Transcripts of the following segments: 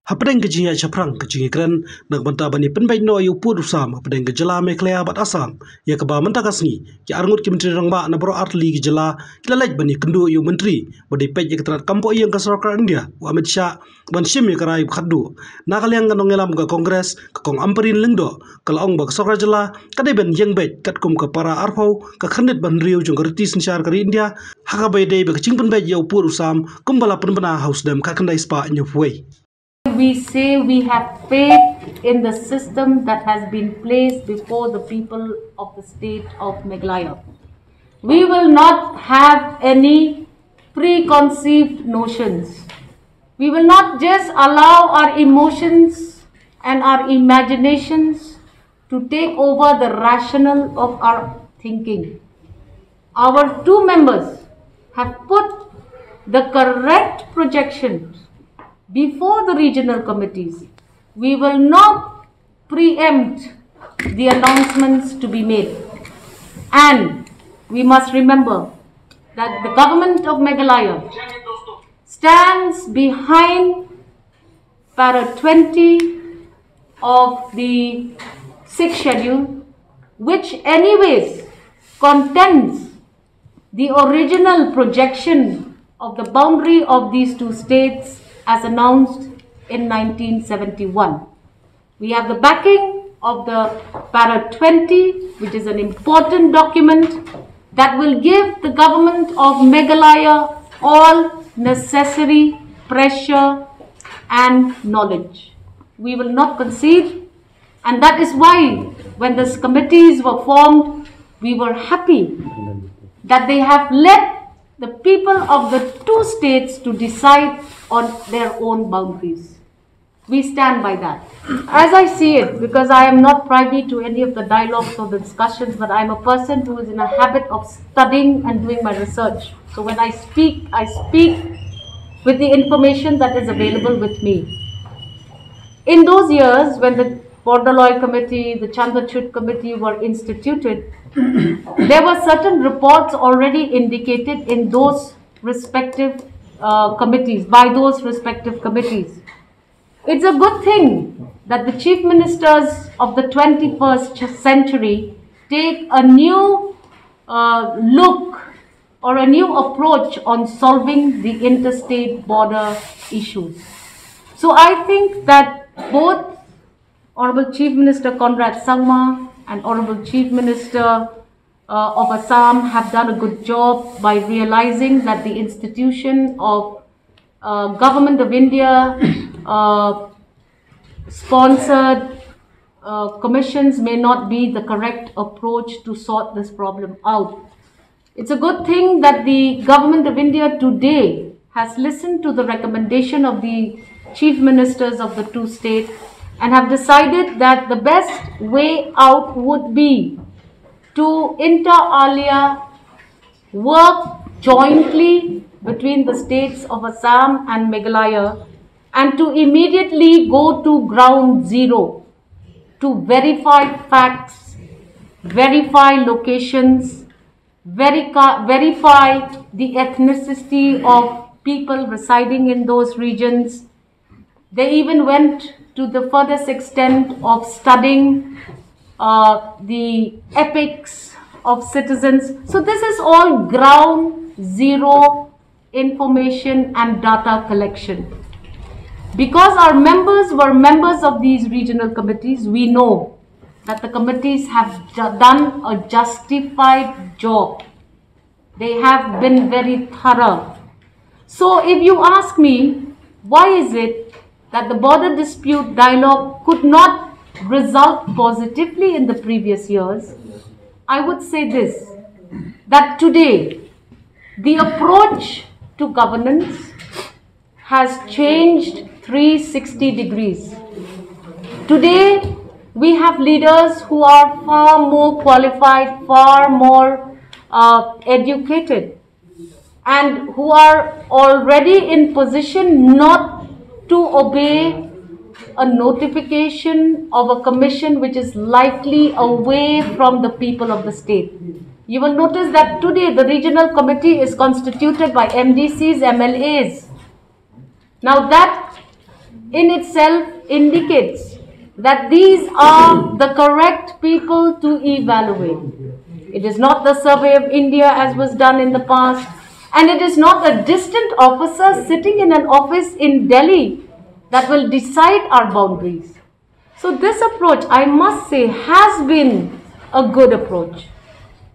Hapdeng kejinga chaprang kejingi kren nak banta bani pynbeit no yu pur sam hapdeng kejala meklea bat asam ya keba menta kasni ki arngut ki menteri rangba na bro artli kejala kilalaj bani kendu yu menteri bodi pej ya ketrat kampo ïeng ka Sorkar India wa Amit Shah ban shim ya karai khaddu na kalyang ganong ngelam ka kongres ka kong amperin lengdo kala ong ba Sorkar jala kade ben ïeng beit katkum ka para arpau ka khandit ban riu jong kritis nsyar kari India haka bay day ba kaching pynbeit yu pur sam kumbala penbana house dem ka kandai spa nyufwei. We say we have faith in the system that has been placed before the people of the state of Meghalaya. We will not have any preconceived notions. We will not just allow our emotions and our imaginations to take over the rationale of our thinking. Our two members have put the correct projections before the regional committees. We will not preempt the announcements to be made. And we must remember that the government of Meghalaya stands behind para 20 of the 6th schedule, which anyways contains the original projection of the boundary of these two states as announced in 1971. We have the backing of the para 20, which is an important document that will give the government of Meghalaya all necessary pressure and knowledge. We will not concede, and that is why when these committees were formed, we were happy that they have let the people of the two states to decide on their own boundaries. We stand by that. As I see it, because I am not privy to any of the dialogues or the discussions, but I am a person who is in a habit of studying and doing my research. So when I speak with the information that is available with me. In those years, when the Bordaloy Committee, the Chandachut Committee were instituted, there were certain reports already indicated in those respective committees, by those respective committees. It's a good thing that the chief ministers of the 21st century take a new look or a new approach on solving the interstate border issues. So I think that both Honorable Chief Minister Conrad Sangma and Honorable Chief Minister of Assam have done a good job by realizing that the institution of Government of India sponsored commissions may not be the correct approach to sort this problem out. It's a good thing that the Government of India today has listened to the recommendation of the Chief Ministers of the two states and have decided that the best way out would be to inter alia work jointly between the states of Assam and Meghalaya and to immediately go to ground zero to verify facts, verify locations, verify the ethnicity of people residing in those regions. They even went to the furthest extent of studying the epics of citizens. So this is all ground zero information and data collection. Because our members were members of these regional committees, we know that the committees have done a justified job. They have been very thorough. So if you ask me, why is it that the border dispute dialogue could not result positively in the previous years, I would say this, that today the approach to governance has changed 360 degrees. Today we have leaders who are far more qualified, far more educated, and who are already in position not to obey a notification of a commission which is likely away from the people of the state. You will notice that today the regional committee is constituted by MDCs, MLAs. Now that in itself indicates that these are the correct people to evaluate. It is not the Survey of India as was done in the past, and it is not a distant officer sitting in an office in Delhi that will decide our boundaries. So this approach, I must say, has been a good approach.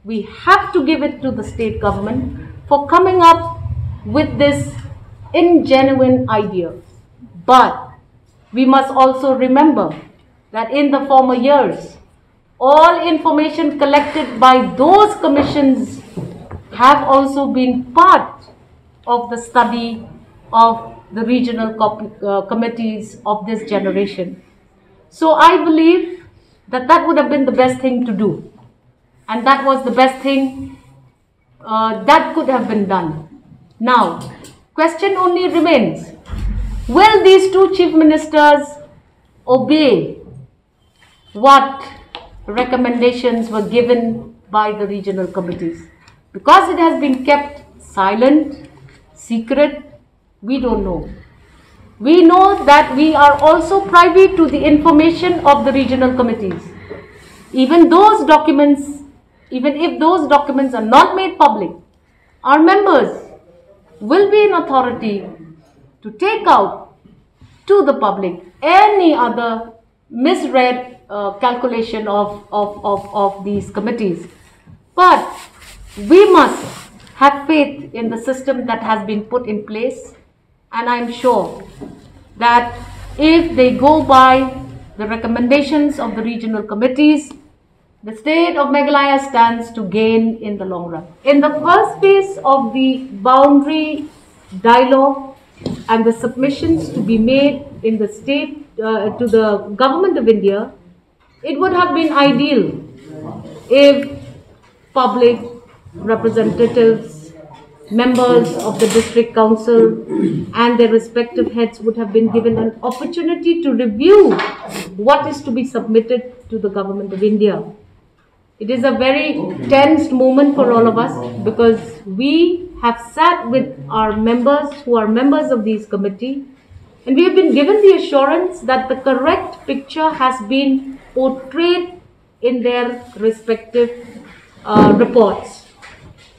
We have to give it to the state government for coming up with this ingenuine idea. But we must also remember that in the former years, all information collected by those commissions have also been part of the study of the regional committees of this generation. So I believe that that would have been the best thing to do. And that was the best thing that could have been done. Now, question only remains, will these two chief ministers obey what recommendations were given by the regional committees? Because it has been kept silent, secret, we don't know. We know that we are also privy to the information of the regional committees. Even those documents, even if those documents are not made public, our members will be in authority to take out to the public any other misread calculation of these committees. But we must have faith in the system that has been put in place, and I'm sure that if they go by the recommendations of the regional committees, the state of Meghalaya stands to gain in the long run. In the first phase of the boundary dialogue and the submissions to be made in the state to the government of India, it would have been ideal if public representatives, members of the district council and their respective heads would have been given an opportunity to review what is to be submitted to the government of India. It is a very tense moment for all of us because we have sat with our members who are members of these committee, and we have been given the assurance that the correct picture has been portrayed in their respective reports.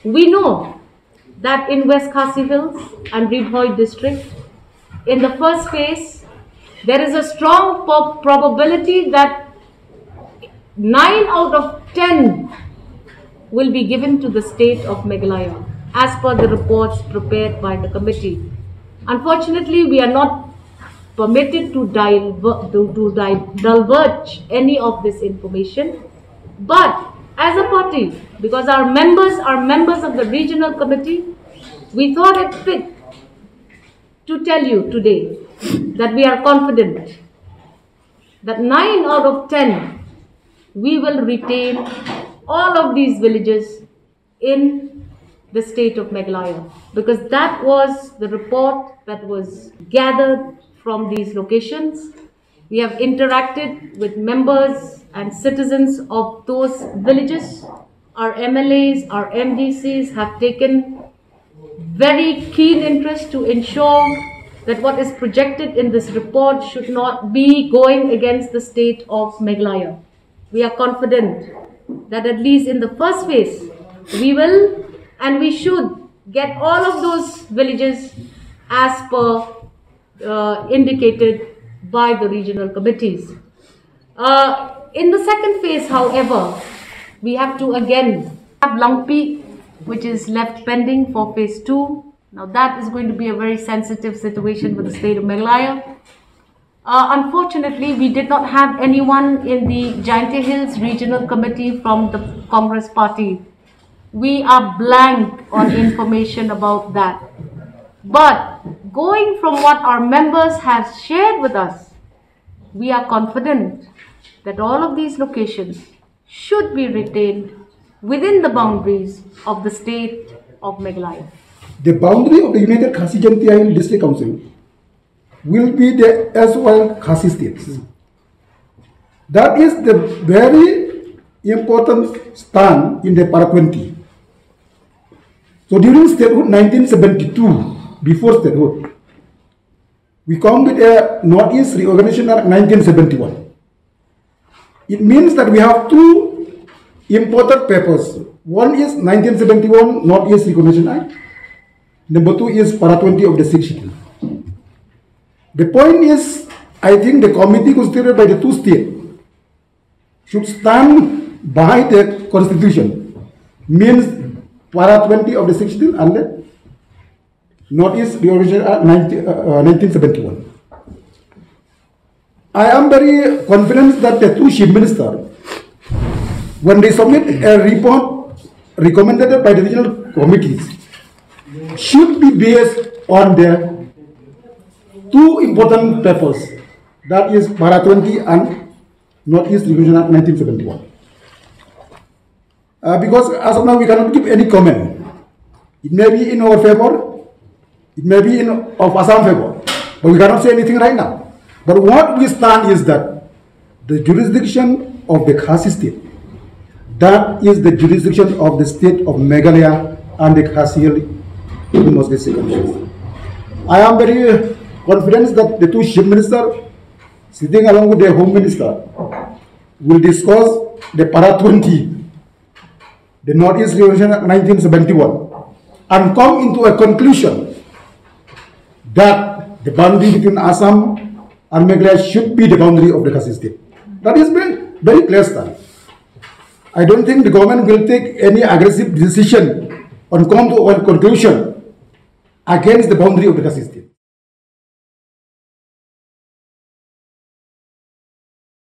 We know that in West Khasi Hills and Ribhoi district, in the first phase, there is a strong probability that 9 out of 10 will be given to the state of Meghalaya as per the reports prepared by the committee. Unfortunately, we are not permitted to divulge any of this information, but as a party, because our members are members of the regional committee, we thought it fit to tell you today that we are confident that 9 out of 10 we will retain all of these villages in the state of Meghalaya, because that was the report that was gathered from these locations. We have interacted with members and citizens of those villages. Our MLAs, our MDCs have taken very keen interest to ensure that what is projected in this report should not be going against the state of Meghalaya. We are confident that at least in the first phase, we will and we should get all of those villages as per indicated by the regional committees. In the second phase, however, we have to again have Lumpy, which is left pending for phase 2. Now that is going to be a very sensitive situation for the state of Meghalaya. Unfortunately, we did not have anyone in the Jaintia Hills Regional Committee from the Congress Party. We are blank on information about that. But going from what our members have shared with us, we are confident that all of these locations should be retained within the boundaries of the state of Meghalaya. The boundary of the United Khasi Jaintia Hills District Council will be the erstwhile Khasi states. That is the very important stand in the Parakwenti. So during statehood 1972, before statehood, we come with a Northeast Reorganization Act 1971. It means that we have two important papers. One is 1971 Northeast Reorganization Act. Number two is Para 20 of the 6th schedule. The point is, I think the committee constituted by the two states should stand by the constitution. Means Para 20 of the 6th schedule and the Northeast Reorganization Act 1971. I am very confident that the two chief ministers, when they submit a report recommended by the regional committees, should be based on the two important papers, that is Para 20 and Northeast Reorganization Act 1971. Because as of now we cannot give any comment. It may be in our favor, it may be in of Assam favor, but we cannot say anything right now. But what we stand is that the jurisdiction of the Khasi state, that is the jurisdiction of the state of Meghalaya and the Khasi Commission. I am very confident that the two chief ministers, sitting along with the home minister, will discuss the Para 20, the Northeast Reorganization Act 1971, and come into a conclusion that the boundary between Assam and Meghalaya should be the boundary of the Khasi state. That is very, very clear stand. I don't think the government will take any aggressive decision on come to a conclusion against the boundary of the Khasi state.